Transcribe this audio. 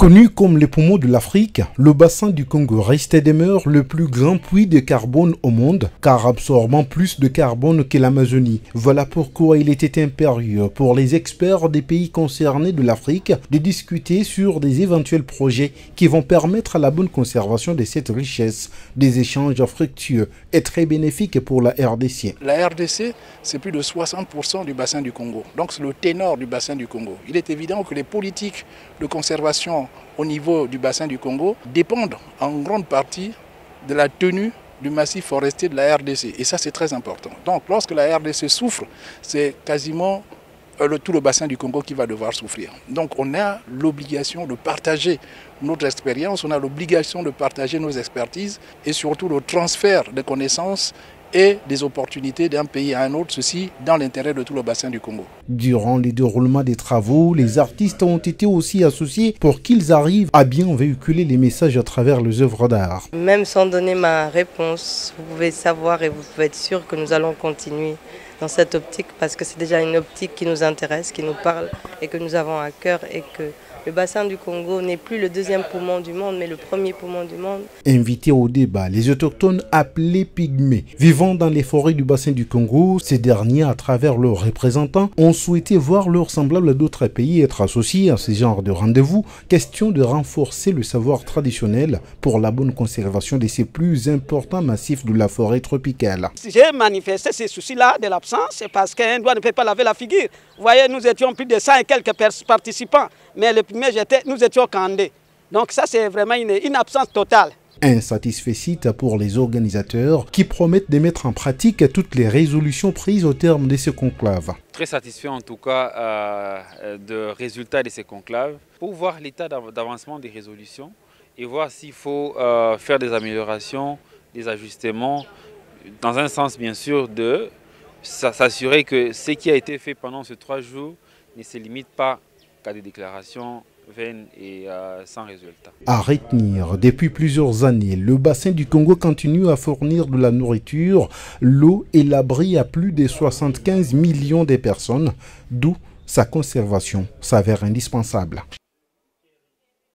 Connu comme les poumons de l'Afrique, le bassin du Congo reste et demeure le plus grand puits de carbone au monde, car absorbant plus de carbone que l'Amazonie. Voilà pourquoi il était impérieux pour les experts des pays concernés de l'Afrique de discuter sur des éventuels projets qui vont permettre la bonne conservation de cette richesse. Des échanges fructueux et très bénéfiques pour la RDC. La RDC, c'est plus de 60% du bassin du Congo. Donc c'est le ténor du bassin du Congo. Il est évident que les politiques de conservation au niveau du bassin du Congo dépendent en grande partie de la tenue du massif forestier de la RDC. Et ça, c'est très important. Donc lorsque la RDC souffre, c'est quasiment tout le bassin du Congo qui va devoir souffrir. Donc on a l'obligation de partager notre expérience, on a l'obligation de partager nos expertises et surtout le transfert de connaissances et des opportunités d'un pays à un autre, ceci dans l'intérêt de tout le bassin du Congo. Durant le déroulement des travaux, les artistes ont été aussi associés pour qu'ils arrivent à bien véhiculer les messages à travers les œuvres d'art. Même sans donner ma réponse, vous pouvez savoir et vous pouvez être sûr que nous allons continuer dans cette optique parce que c'est déjà une optique qui nous intéresse, qui nous parle et que nous avons à cœur et que le bassin du Congo n'est plus le deuxième poumon du monde, mais le premier poumon du monde. Invités au débat, les autochtones appelés pygmées, vivant dans les forêts du bassin du Congo, ces derniers, à travers leurs représentants, ont souhaité voir leurs semblables d'autres pays être associés à ce genre de rendez-vous. Question de renforcer le savoir traditionnel pour la bonne conservation de ces plus importants massifs de la forêt tropicale. Si j'ai manifesté ces soucis-là de l'absence, c'est parce qu'un doigt ne peut pas laver la figure. Vous voyez, nous étions plus de 100 et quelques participants, mais le premier, nous étions candés. Donc ça, c'est vraiment une absence totale. Un satisfait site pour les organisateurs qui promettent de mettre en pratique toutes les résolutions prises au terme de ce conclave. Très satisfait en tout cas de résultats de ces conclaves pour voir l'état d'avancement des résolutions et voir s'il faut faire des améliorations, des ajustements, dans un sens bien sûr de s'assurer que ce qui a été fait pendant ces 3 jours ne se limite pas qu'à des déclarations vaines et sans résultat. À retenir, depuis plusieurs années, le bassin du Congo continue à fournir de la nourriture, l'eau et l'abri à plus de 75 millions de personnes, d'où sa conservation s'avère indispensable.